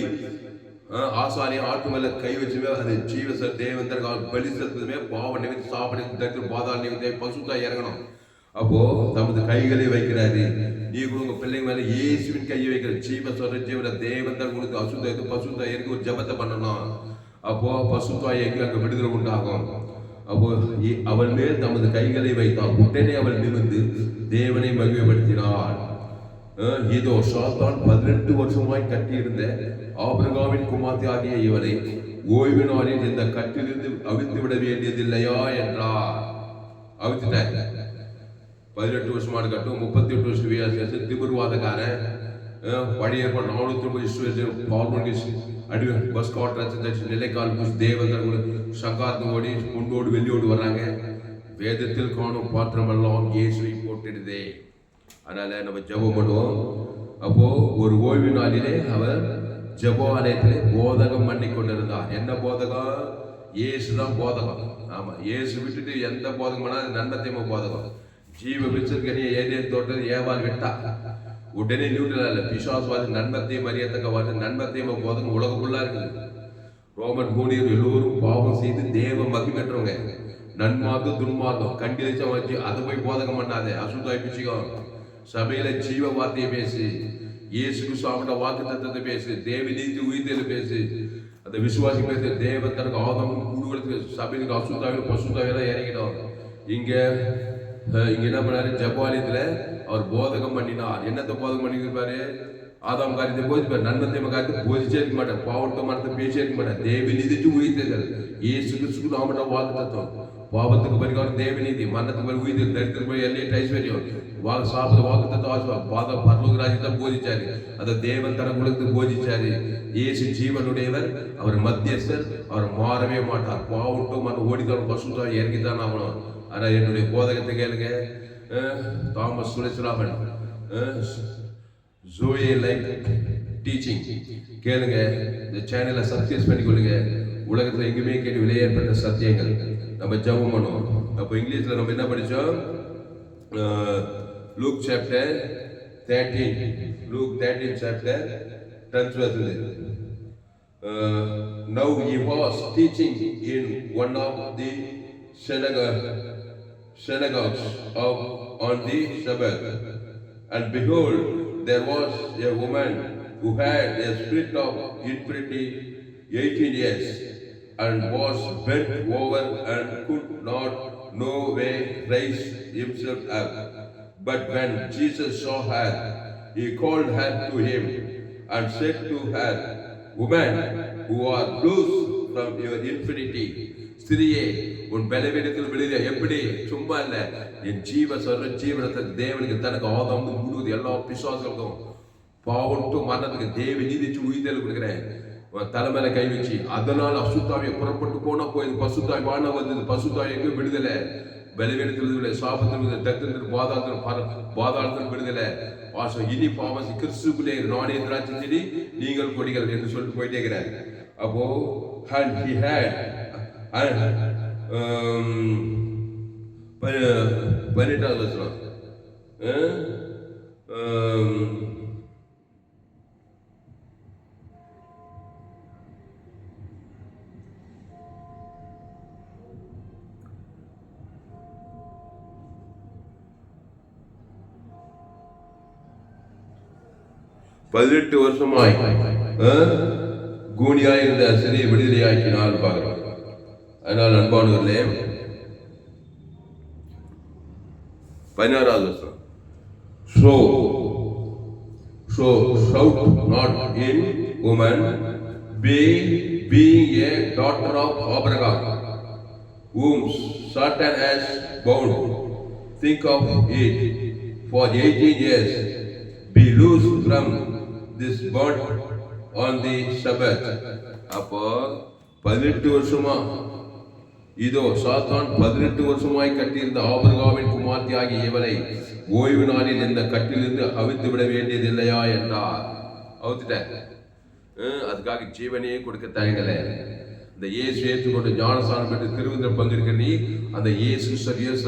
A: ஆசாரி ஆட்டு மேல கை வச்சுமே அது ஜீவ தேவந்தர் பலி செலுத்துமே பாவ நிமித்தி சாப்பிட பாதாள நிமித்தி பசுத்தா இறங்கணும். அப்போ தமது கைகளை வைக்கிறாரு. நீ கூட உங்க பிள்ளைங்க மேல இயேசுவின் கையை வைக்கிற ஜீவன தேவந்தர் கொடுத்து அசுத்த பசுத்தா இறங்கி ஒரு ஜபத்தை பண்ணணும். அப்போ பசுத்தா எங்க அங்க விடுதலை உண்டாகும். அப்போ அவள் மேல் தமது கைகளை வைத்தால் உடனே அவள் நிமிர்ந்து தேவனை மகிமைப்படுத்தினாள். இதோ சாத்தான் 18 வருஷமாய் கட்டியிருந்த ஆபிரகாமின் குமார்த்தி ஆகிய இவரை ஓய்வு நாளில் இந்த கட்டிலிருந்து அவிழ்த்து விட வேண்டியதில்லையா என்றார். அவிழ்த்துட்டார். 18 வருஷமான கட்டும் 38 வருஷம் வியாசம் திமிர்வாதக்காரன் பழைய 450 அடி பஸ் காட்டுற நிலைக்கால் தேவதர்கள் சங்கார்ந்து ஓடி முன்னோடு வெளியோடு வர்றாங்க. வேதத்தில் காணும் பாத்திரமெல்லாம் இயேசுவை போட்டிடுதே. அதனால நம்ம ஜெபம் பண்ணுவோம். அப்போ ஒரு ஓய்வு நாளிலே அவர் ஜெப ஆலயத்திலே போதகம் பண்ணி கொண்டிருந்தார். என்ன போதகம்? இயேசுதான் போதகம். ஆமா, இயேசு விட்டுட்டு எந்த போதகம் பண்ணா நன்மத்தேம போதகம். ஜீவ விச்சர்கனிய ஏதேன் தோட்டத்தில் ஏவாள் விட்டா உடனே நியூட்ரல் இல்ல பிசாசுவாதி நன்மத்தையும் அறியத்தக்க நன்மத்தேம போதகம் உலகக்குள்ளா இருக்குது. ரோமன் ஊழியர் எல்லோரும் பாவம் செய்து தேவ மகிழ்ச்சின்றவங்க. நன்மார்க்கம் துன்மார்க்கம் கண்டிச்சம் வச்சு அதை போய் போதகம் பண்ணாதே. அசுத்தாய் பிச்சுக்கும். சபையில ஜீவ வார்த்தையை பேசு. இயேசுக்கு சாப்பிட்ட வாக்கு தத்துவத்தை பேசு. தேவ நீதி உயிர்த்தேல பேசு. அந்த விசுவாசி பேசு. தேவ தனக்கு ஆதம் கூடுகளுக்கு சபைக்கு அசுத்தாவில பசுத்தாவில இறங்கிடும். இங்க என்ன பண்ணாரு? ஜபாலயத்துல அவர் போதகம் பண்ணினார். என்னத்தை போதகம் பண்ணிருப்பாரு? ஆதாம் காரியத்தை போதிப்பார். நன்மத்தை காரியத்தை போதிச்சே இருக்க மாட்டார். பாவத்தை மரத்தை பேசே இருக்க மாட்டார். தேவ நீதிச்சு உயிர்த்தேதல். இயேசு கிறிஸ்துக்கு நாமட்ட வாக்கு தத்துவம். பாவத்துக்கு பரிகாரம் தேவநீதி, மரணத்துக்கு பரி உயிர், தரித்திரம் போய் எல்லையிட்டு ஐஸ்வர்யம், சாப்பிட வாக்கு தத்துவம் பரலோக ராஜ்யத்தை போதிச்சாரு. அதை தேவன் தனக்குள்ளது போதிச்சாரு. இயேசு ஜீவனுடையவர், அவர் மத்தியஸ்தர், அவர் மாறவே மாட்டார். பாவட்டும் மன ஓடிதான் பசுத்தா இறங்கித்தான் ஆகணும். ஆனா என்னுடைய போதகத்தை கேளுங்க. தாமஸ் சுரேஸ்வராமன் ஜோயே லைஃப் டீச்சிங் கேளுங்க. இந்த சேனலை சப்ஸ்கிரைப் பண்ணிக்கொள்ளுங்க. உலகத்துல எங்குமே கேட்டு விலையேற்பட்ட சத்தியங்கள் நம்ம ஜெபம் பண்ணுவோம். அப்போ இங்கிலீஷ்ல நம்ம என்ன படிச்சோம்? Luke chapter 13. Luke 13 chapter 10th verse. Now he was teaching in one of the synagogues on the Sabbath, and behold, there was a woman who had a spirit of infirmity 18 years, and was bent over and could not no way raise himself up. But when Jesus saw her, he called her to him and said to her, Woman, who are loose from your infirmity. ஸ்திரியே, உன் பலவீனத்தில் விடுதலை. எப்படி? சும்மா இல்ல, என் ஜீவனத்தை தேவனுக்கு தனக்கு ஆதாம் முழுவது எல்லா பிசாசுகளுக்கும் பாவட்டும் மரணத்துக்கு தேவ நீதிச்சு உயிர்த்தல் கொடுக்கிறேன். தலைமையில கை வச்சு அதனால் அசுத்தாவியை புறப்பட்டு போனா போய் பசுத்தாய் வாழ வந்தது. பசுத்தாய் எங்க விடுதலை? பலவீனத்தில் விடுதலை, சாபத்தில் தத்தின் பாதாளத்தில் விடுதலை. வாசம் இனி பாவசி கிறிஸ்துக்குள்ளே நானே திராட்சை செடி நீங்கள் கொடிகள் என்று சொல்லிட்டு போயிட்டே இருக்கிறார். அப்போ he had 18வது வசனம். பதினெட்டு வருஷமாய் கூனியாய் இருந்த சிறிய விடுதலையாக்கினால் பார்க்கிறோம். அதனால் அன்பானவர்களே, 16வது வருஷம். So shout not in woman, being a daughter of Abraham, whom Satan has bound. Think of it, for 18 years be loose from this bond on the Sabbath. அப்போ 18 வருஷமா இதோ சாத்தான் 18 வருஷமாய் கட்டியிருந்த ஆபிரகாமின் குமார்த்தி ஆகிய இவளை ஓய்வு நாளில் இந்த கட்டிலிருந்து அவிழ்த்து விட வேண்டியது இல்லையா என்றார். அவுத்துட்டார். அதுக்காக ஜீவனையே கொடுக்க தயங்கல. இந்த இயேசு ஏற்றுக்கொண்டு ஞானஸ்நானம் பெற்று திருவிருந்தில் பங்கெடுக்க நீ அந்த இயேசு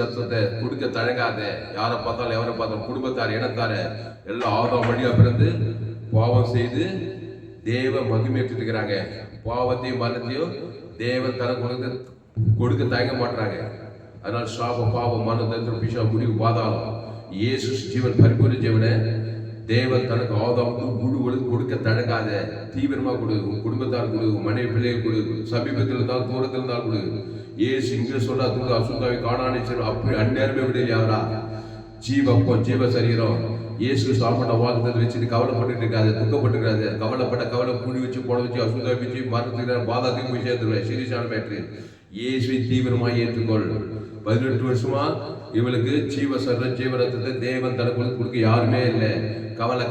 A: ரத்தத்தை கொடுக்க தயங்காத. யாரை பார்த்தாலும் எவரை பார்த்தாலும் குடும்பத்தார் இனத்தார எல்லாம் ஆதாம் வழியா பிறந்து பாவம் செய்து தேவ மகிமையிட்டு இருக்கிறாங்க. பாவத்தையும் மரணத்தையும் தேவன் தனக்கு கொடுக்க தயங்க மாட்டாங்க. அதனால சாப பாவம் மரண தந்திர பிஷா முடிவு பாதாளம் இயேசு ஜீவன் பரிபூர்ண ஜீவனை தேவன் தனக்கு ஆதாமுக்கு முழு கொடுக்க தடங்காத. தீவிரமா கொடு, குடும்பத்தார் கொடு, மனைவி பிள்ளையை கொடு, சமீபத்தில் இருந்தாலும் தூரத்தில் இருந்தாலும் கொடு. ஏசு இங்க சொல்ல தூர அசுத்தாவை காணானே அப்படி அந்நேரமே விட யாரா ஜீவப்பம் ஜீவ சரீரம் இயேசு சாப்பிட்ட வாக்குறதை வச்சுட்டு கவலைப்பட்டு இருக்காது, துக்கப்பட்டு கவலை புடி வச்சு போட வச்சு அசுத்தாவை வச்சு மரணத்துக்கு பாதாத்தையும் போய் சேர்த்துருவேன். சீரியஸான மேட்ரு. இயேசுவை தீவிரமாக ஏற்றுக்கொள். 18 வருஷமா இவளுக்கு ஜீவரத்தத்தை தேவன் தனக்கு கொடுக்க யாருமே இல்லை. கவலை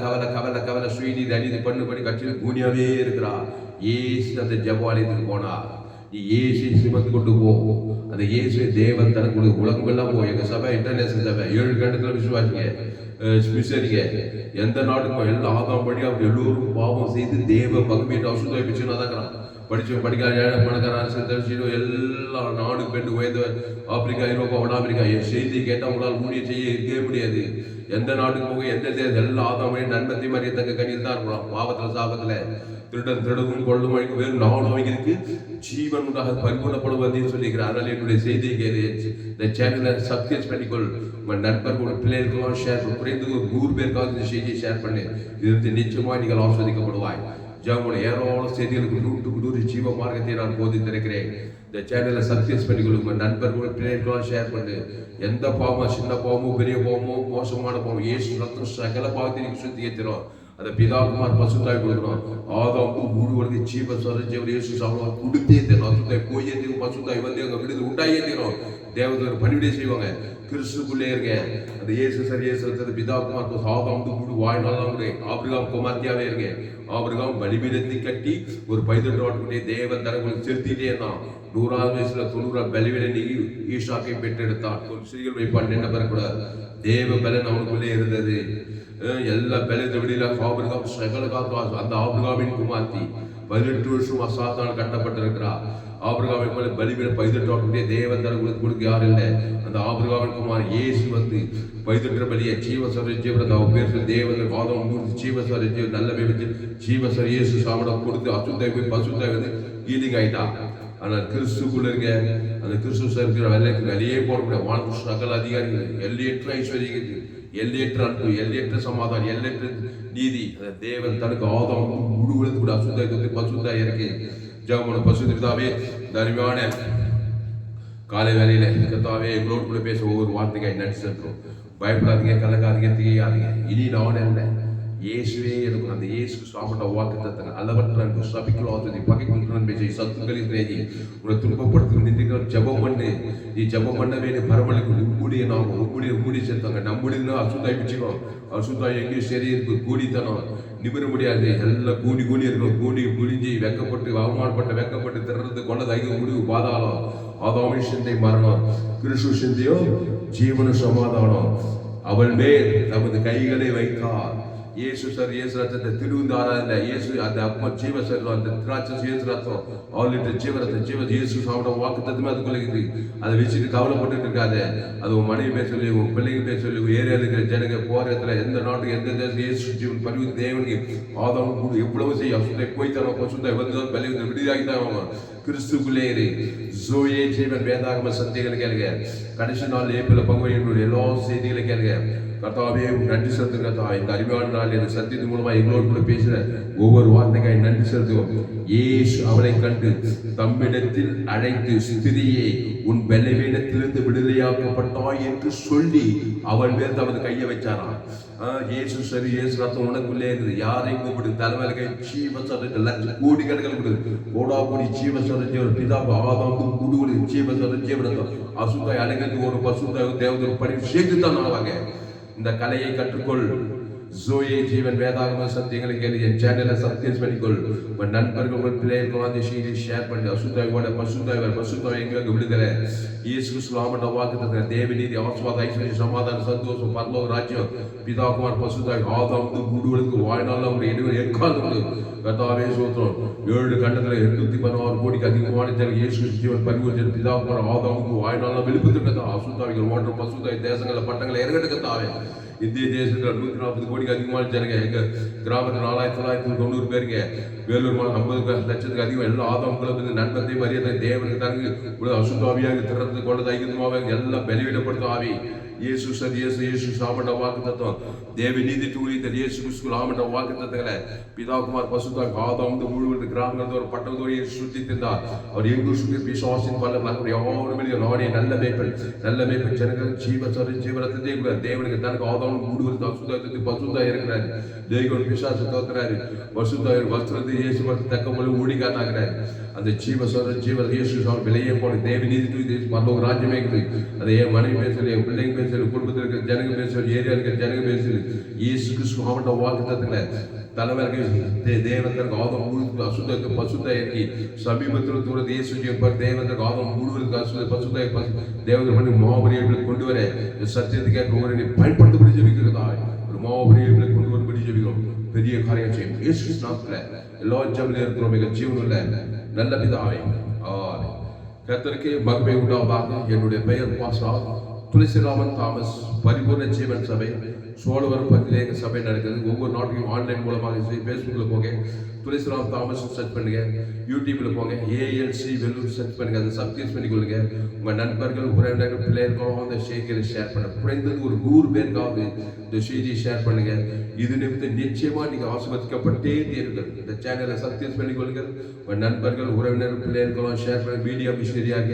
A: ஸ்ரீநீதி அநீதி பண்ணி கட்சியில் கூனியாவே இருக்கிறா. ஏசு அந்த ஜபாலயத்துக்கு போனா, நீ ஏசு சுமந்து கொண்டு போ. அந்த இயேசுவை தேவன் தனக்கு உலகம் எல்லாம் போ. எங்க சபை இன்டர்நேஷனல் சபை 7 கண்டத்துல விசுவாசிங்க, விசாரிங்க. எந்த நாட்டுக்கும் எல்லாம் ஆதாம் படி அப்படி எல்லோரும் பாவம் செய்து தேவ மகிமையை அசுத்தாய் பிச்சுனா தான் படிக்காத ஏழை பணக்கார எல்லா நாடு பெண்ணு உயர்ந்த ஆப்பிரிக்கா, ஐரோப்பா, வட அமெரிக்கா செய்தி கேட்டால் உங்களால் ஊழியம் செய்ய இருக்கவே முடியாது. எந்த நாட்டுக்கு போக எந்த தேர்தல் எல்லா ஆதாமையும் நன்மத்தை மாதிரி தங்க கணியில் தான் இருக்கிறோம். பாவத்தில் சாபத்தில் திருடவும் கொள்ளும் வழிக்கு வேறு 4 வகைக்கு ஜீவன் உண்டாக பரிபூர்ணப்படுவதையும் சொல்லியிருக்கிறேன். அதனால என்னுடைய செய்தியை இந்த சேனலை சப்ஸ்கிரைப் பண்ணிக்கொள். உங்கள் நண்பர்களோட பிள்ளைகளுக்கெல்லாம் ஷேர் பண்ணி, குறைந்து 100 பேருக்காவது இந்த செய்தியை ஷேர் பண்ணி, இது நிச்சயமாக நீங்கள் ஆஸ்வதிக்கப்படுவாய். ஜாமுன ஏராள செய்திகளுக்கு 100 ஜீவ மார்க்கத்தை நான் போதித்திருக்கிறேன். இந்த சேனலை சப்ஸ்கிரைப் பண்ணிக்கொள்ளுங்க. நண்பர்கள் பிள்ளைகளுக்கெல்லாம் ஷேர் பண்ணு. எந்த பாவம், சின்ன பாவமோ பெரிய பாவமோ மோசமான பாவம், இயேசு ரத்தம் சகல பாவத்தை சுத்தி ஏற்றுறோம். அதை பிதாகுமார் பசுத்தாய் கொடுக்குறோம். ஆதாம் முழுவதுக்கு ஜீவ சொரஞ்சவர் இயேசு சாப்பிடுவோம் கொடுத்தே தரும். அசுத்தாய் போய் பசுத்தாய் வந்து அங்கே விடுதலை உண்டாயே தரும். தேவதூர் பணிவிடை செய்வாங்க. கிறிஸ்துக்குள்ளே இருங்க. அந்த இயேசு பிதாகுமார் ஆதாம் முழு வாழ்நாள் ஆபிரகாம் குமார்த்தியாவே இருங்க. ஆபிரகாம் பலிபீடத்தை கட்டி ஒரு 18 ஆட்டுக்குள்ளே தேவன் தரங்களுக்கு செலுத்திட்டே இருந்தான். 100ஆவது வயசுல 90 பலிபீட நீங்கி ஈஷாக்கை பெற்றெடுத்தான். ஒரு ஸ்ரீகள் வைப்பான் என்ன பெறக்கூடாது. தேவ பலன் அவனுக்குள்ளே இருந்தது. எல்லா பலத்தை வெளியில ஆபிரகாம் சகல காத்து அந்த ஆபிரகாமின் குமார்த்தி 18 வருஷமா சாத்தான் கட்டப்பட்டிருக்கிறார். ஆபிரகாமை போல பலிபீட 18 ஆட்டுக்குள்ளே தேவன் தரங்களுக்கு கொடுக்க யாரும் இல்லை. அந்த ஆபிரகாமின் குமார் இயேசு வந்து 18 பலியை ஜீவசர ஜீவரத்தை அவன் பேர் சொல்லி தேவன் ஆதம் கொடுத்து ஜீவசர ஜீவ நல்ல வச்சு ஜீவசர இயேசு சாப்பிடம் கொடுத்து அசுத்தாய் போய் பசுத்தாய் வந்து ஹீலிங் ஆயிட்டான். ஆனால் கிறிஸ்துக்குள்ள இருக்க அந்த கிறிஸ்து இருக்கிற வேலைக்கு வெளியே போடக்கூடிய வான சகல அதிகாரிகள் எல்லையற்ற ஐஸ்வர்யத்துக்கு எல்லையற்ற அன்பு, எல்லையற்ற சமாதானம், எல்லையற்ற நீதி. அந்த தேவன் தனக்கு ஆதம் முழுவதும் கூட அசுத்தாய் பசுத்தாய் இருக்கு. ஜெபமான பசுதாவே இந்த அருமையான காலை வேலையில கத்தாவே எங்களோடு கூட பேச ஒவ்வொரு வார்த்தைக்காய் நன்றி செலுத்துறோம். பயப்படாதீங்க, கலங்காதீங்க, திகையாதீங்க. இனி நான் அல்ல, இயேசுவே எனக்கு அந்த இயேசு சாப்பிட்ட வாக்கு தத்தங்க அளவற்ற அன்பு சபிக்கலாததை பகைக்குள் பேசி சத்துக்களின் ரேகி உன்னை துன்பப்படுத்த நிந்திக்கிற ஜபம் பண்ணு. நீ ஜபம் பண்ணவே பரமலுக்கு உங்களுடைய நாம உங்களுடைய சேர்த்தாங்க. நம்முடைய அசுத்தாய் பிச்சுக்கணும். அசுத்தாய் எங்கேயும் சரி இருக்கு கூடித்தனம் நிமிர முடியாது. எல்லாம் கூடி இருக்கணும். கூடி குனிஞ்சி வெக்கப்பட்டு அவமானப்பட்ட வெக்கப்பட்டு திறந்து கொண்டது ஐந்து முடிவு பாதாளம். ஆதாமி சிந்தை மரணம், கிறிஸ்து சிந்தையோ ஜீவன சமாதானம். அவள் மேல் தமது கைகளை வைத்தார். இயேசு ரத்தத்தை திருவிந்து ஆராதனை இயேசு அந்த அப்பா ஜீவ சரீரம் அந்த திராட்சை இயேசு ரத்தம் 1 லிட்டர் ஜீவ இயேசு சாப்பிட வாக்கு தத்துமே அதுக்குள்ள இருக்குது. அதை வச்சுட்டு கவலைப்பட்டு இருக்காது. அது உன் மனைவி பேர் சொல்லி, உன் பிள்ளைங்க பேர் சொல்லி, ஏரியாவில் இருக்கிற ஜனங்க போற இடத்துல எந்த நாட்டுக்கு எந்த தேசம் இயேசு ஜீவன் பரிவு தேவனுக்கு ஆதாம் எவ்வளவு செய்ய அசுத்தை போய் தரோம் பசுத்தை வந்து பலி விடுதலாகி தான் ஆகும். கிறிஸ்துக்குள்ளே ஜோயே ஜீவன் வேதாகம சத்தியங்களை கேளுங்க. கடைசி நாள் ஏப்ரல் பங்கு எல்லா செய்திகளை கேளுங்க. கர்த்தாவே நன்றி செலுத்துங்க. கர்த்தாவே இந்த அறிவான நாள் இந்த சத்தியத்தின் மூலமா எங்களோடு கூட பேசுற ஒவ்வொரு வார்த்தைக்காய் நன்றி செலுத்துவோம். இயேசு அவளை கண்டு தம்மிடத்தில் அழைத்து ஸ்திரியே உன் பலவீனத்திலிருந்து விடுதலையாக்கப்பட்டாய் என்று சொல்லி அவள் மேல் தமது கையை வச்சாராம். இயேசு சரி இயேசு ரத்தம் உனக்குள்ளே இருக்குது. யாரையும் கூப்பிடு தலைமையில கை ஜீவசர லட்சம் கோடி கணக்கில் கொடுது கோடா கோடி ஜீவசர ஜீவன் பிதா ஆதாம் குடு ஜீவசர ஜீவரத்தம் அசுத்தாய் அழைக்கிறது ஒரு பசுத்தாய் தேவதூர் படி சேர்த்து தான் ஆவாங்க. இந்த கலையை கற்றுக்கொள். ஜோயே ஜீவன் வேதாகம சத்தியங்களை கேள்வி என் சேனலை சப்ஸ்கிரைப் பண்ணிக்கொள். உங்கள் நண்பர்கள் உங்கள் பிள்ளைகளுக்கு வந்து செய்தி ஷேர் பண்ணி அசுத்தாயோட பசுத்தாய் எங்களுக்கு விடுதலை இயேசு சுலாமட்ட வாக்கு தேவ நீதி ஆஸ்வாத ஐஸ்வர்ய சமாதான சந்தோஷம் பரலோக ராஜ்யம் பிதாகுமார் பசுத்தாய் ஆதாம் முழுவதுக்கு வாழ்நாள் ஒரு இடைவெளி எக்காலம் கர்த்தாவே சோத்திரம். 7 கண்டத்தில் 816 கோடிக்கு அதிகமான இயேசு ஜீவன் பரிவர்த்தனை பிதாகுமார் ஆதாமுக்கு வாழ்நாள் விழுப்புத்திருக்கதா அசுத்தாவிகள் ஓட்டம் பசுத்தாய் தேசங்களை பட்டங்களை இறங்கட்டுக்கத்தாவே இந்திய தேசத்தில் 140 கோடிக்கு அதிகமான ஜனங்க, எங்க கிராமத்தில் 4990 பேருங்க, வேலூர் 50 லட்சத்துக்கு அதிகம் எல்லா ஆதாம்களும் நண்பத்தை மரியாதை தேவனுக்கு தாங்க அசுத்தாவியாக திறந்து கொண்டது ஐக்கியமாக எல்லாம் பலியிடப்படுத்தும் ஆவி. இயேசு சரி இயேசு சாமண்ட வாக்கு தத்துவம் தேவ நீதி தூளித்த இயேசு கிறிஸ்து ஆமண்ட வாக்கு தத்துவங்களை பிதாகுமார் பசுத்தார் ஆதாம் முழுவதும் கிராமங்கள் ஒரு பட்டத்தோடு சுத்தி தின்றார். அவர் எங்கு சுற்றி பிசாசின் பலம் நாடே நல்ல மேய்ப்பன் ஜனங்கள் ஜீவரத்தை தேவனுக்கு தனக்கு ஆதாம் முழுவதும் அசுத்தத்தை பசுத்தா இருக்கிறாரு. தேவன் பிசாசு தோத்துறாரு. பசுத்தார் வஸ்திரத்தை இயேசு தக்க போல ஊடிக்காட்டாகிறாரு. அந்த ஜீவ இயேசு விலையே போன தேவ நீதி தூக்கி பரலோக ராஜ்யமே இருக்குது. அதை என் மனைவி பேசல, என் பிள்ளைங்க பேசல, குடும்பத்தில் இருக்கிற ஜனங்க பேசல, ஏரியா இருக்கிற ஜனங்க பேசல. இயேசு கிறிஸ்து ஆவட்ட வாக்கு தத்துக்களை தலைவர்கள் தேவந்தருக்கு ஆதம் முழுவதுக்கு அசுத்தத்தை பசுத்த இறக்கி சமீபத்தில் தூரத்து இயேசு தேவந்தருக்கு ஆதம் முழுவதுக்கு அசுத்த பசுத்த தேவதர் பண்ணி மாபரியர்களை கொண்டு வர சத்தியத்துக்கு ஒரு பயன்படுத்தப்படி ஜெபிக்கிறதா ஒரு மாபரியர்களை கொண்டு வரும்படி ஜெபிக்கிறோம். பெரிய காரியம் செய்யும் இயேசு நாமத்துல எல்லா ஜெபத்திலும் இருக்கிறோம். மிக ஜீவனுள்ள நல்ல பிதாவே, கர்த்தருக்கு மகிமை உண்டாவதாக. என்னுடைய பெயர் பாஸ்டர் துளசிராமன் தாமஸ். பரிபூர்ண ஜீவன் சபை சோழவரம் பகுதியில் எங்கள் சபை நடக்குது. ஒவ்வொரு நாட்டையும் ஆன்லைன் மூலமாக ஃபேஸ்புக்கில் போங்க, துளசிராம் தாமஸ் சர்ச் பண்ணுங்க. யூடியூப்ல போங்க, ஏஎல்சி வெல்லூர் சர்ச் பண்ணுங்க. அதை சப்ஸ்கிரைப் பண்ணிக்கொள்ளுங்க. உங்கள் நண்பர்கள் உறவினர்கள் பிள்ளைகளுக்கும் அந்த செய்திகளை ஷேர் பண்ணுங்க. குறைந்தது ஒரு 100 பேருக்காவது இந்த செய்தியை ஷேர் பண்ணுங்க. இது நிமித்தம் நிச்சயமா நீங்க ஆசீர்வதிக்கப்பட்டே தீருங்கள். இந்த சேனலை சப்ஸ்கிரைப் பண்ணிக்கொள்ளுங்கள். உங்கள் நண்பர்கள் உறவினர்கள் பிள்ளைகளுக்கெல்லாம் ஷேர் பண்ணுங்க. மீடியா மிஷனரியாக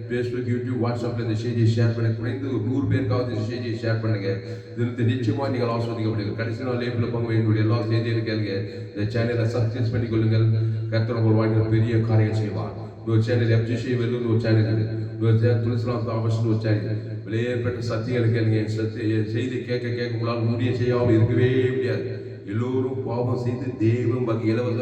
A: ஃபேஸ்புக் யூடியூப் வாட்ஸ்அப்ல இந்த செய்தியை ஷேர் பண்ணுங்க. குறைந்தது ஒரு 100 பேருக்காவது இந்த செய்தியை ஷேர் பண்ணுங்க. இது நிமித்தம் நிச்சயமா நீங்கள் ஆசீர்வதிக்கப்படுங்க. கடைசி நாள் லேபிள் போங்க, என்னுடைய எல்லா செய்தியும் கேளுங்க. இந்த சேனலை சப்ஸ்கிரைப் பண்ணிக்கொள்ளுங்கள். கர்த்தர் உங்கள் வாழ்க்கையில் பெரிய காரியம் செய்வார். ஒரு சேனல் எம்ஜிசி வெல்லூர் ஒரு சேனல் இருக்குது, ஒரு சேனல் துளசிராம் தாமஸ் ஒரு சேனல். விலையேற்பட்ட சத்தியங்களை கேளுங்க. செய்தி கேட்க உங்களால் முடிய செய்யாமல் இருக்கவே முடியாது. எல்லோரும் பாவம் செய்து தேவன் பகி இலவச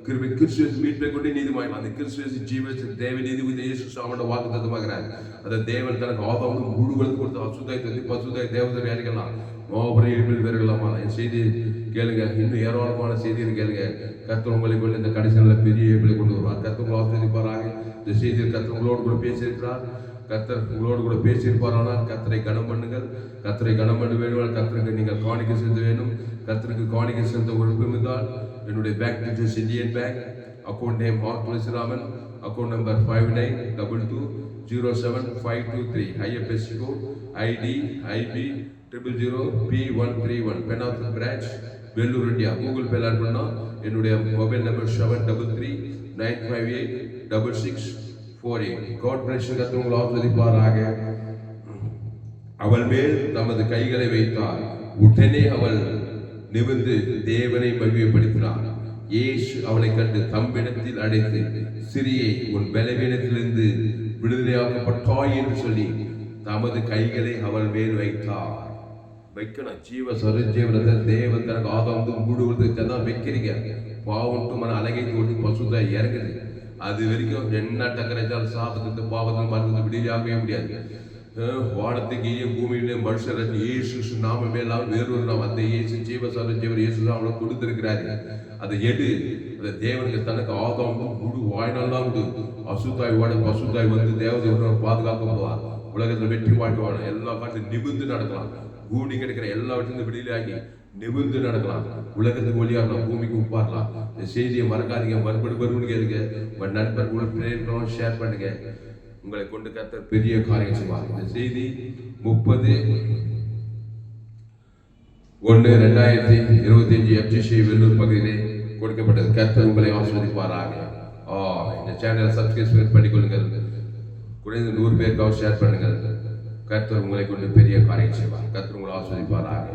A: கிருபை கிறிஸ்துவை மீட்பை கொண்டு நீதிமாய் அந்த கிறிஸ்துவை ஜீவ தேவ நீதி இயேசு சாமண்ட வாக்கு தத்துவமாகிறார். அந்த தேவன் தனக்கு ஆதாம் முழுவதும் கொடுத்த அசுதாய் தந்தி பசுதாய் தேவதரை அணிக்கலாம். நோபரை எழுப்பில் வேறுகளாமா என் செய்தி கேளுங்க. இன்னும் ஏராளமான செய்தியை கேளுங்க. கர்த்தர் உங்களை கொண்டு இந்த கடைசி நாளில் பெரிய எழுப்பிலை கொண்டு வருவார். கர்த்தர் உங்களை ஆசீர்வதிப்பாராக. இந்த செய்தியில் கர்த்தர் உங்களோடு கூட பேசியிருக்கிறார். கர்த்தர் உங்களோடு கூட பேசியிருப்பாரானால் கர்த்தரை கனம் பண்ணுங்கள். கர்த்தரை கனம் பண்ண வேண்டும். கர்த்தருக்கு நீங்கள் காணிக்கை செலுத்த வேண்டும். கர்த்தருக்கு காணிக்கை செலுத்த விருப்பம் இருந்தால் என்னுடைய bank details Indian bank account name R Thulasiraman, account number 5922075523, IFSC code ID IB 000P131, Penathur branch, Vellore, India. Google பேல பண்ணா என்னுடைய mobile number 7395866648. God bless you. கர்த்தர் உங்களை ஆசீர்வதிப்பாராக. அவள் மேல் தமது கைகளை வைத்தார். உடனே அவள் நிமிர்ந்து தேவனை மகிமைப்படுத்தினார். இயேசு அவளை கண்டு தம்மிடத்தில் அழைத்து, சிறியே, உன் பலவீனத்திலிருந்து விடுதலையாக்கப்பட்டாய் என்று சொல்லி தமது கைகளை அவள் மேல் வைத்தார். வைக்கணும். ஜீவ சரஜீவனத்தை தேவன் தனக்கு ஆதாம் முழுவதுக்கு தான் வைக்கிறீங்க. பாவன்ட்டு மன அழகை தோட்டி பசுதான் இறங்குது. அது வரைக்கும் என்ன டக்கரைச்சால் சாபத்து பாவத்தை மருந்து விடுவியாகவே முடியாது. வானத்துக்கு பூமியிலே மனுஷர் இயேசு நாம மேலாம் வேறொரு நாம் அந்த இயேசு ஜீவ சரஜீவர் இயேசு தான் அவளை கொடுத்திருக்கிறாரு. அதை எடு. அந்த தேவனுக்கு தனக்கு ஆதாம் முழு வாய்நாள்லாம் விடு. அசுத்தாய் வாட பசுத்தாய் வந்து தேவதேவனை பாதுகாக்க போவார். உலகத்தில் வெற்றி வாழ்க்கை வாழ எல்லா காட்டிலும் நிமிர்ந்து நடக்கலாம். பூமி கிடைக்கிற எல்லா வீட்டிலிருந்து விடுதலையாகி நிமிர்ந்து நடக்கலாம். உலகத்துக்கு ஒளியாகலாம், பூமிக்கு உப்பாரலாம். இந்த செய்தியை மறக்காதீங்க. மறுபடியும் கேளுங்க. உங்கள் நண்பர்கள் பிரேரிக்கிறோம் ஷேர் பண்ணுங்க. உங்களை கொண்டு கர்த்தர் பெரிய காரியம் செய்வார். இந்த செய்தி 30/1/2025 FGC வெல்லூர் பகுதியிலே கொடுக்கப்பட்டது. கர்த்தர் உங்களை ஆசீர்வதிப்பாராக. இந்த சேனலை சப்ஸ்கிரைப் பண்ணிக்கொள்ளுங்கள். குறைந்த 100 பேருக்காக ஷேர் பண்ணுங்கள். கர்த்தர் உங்களை கொண்டு பெரிய காரியம் செய்வார். கர்த்தர் உங்களை ஆசீர்வதிப்பாராக.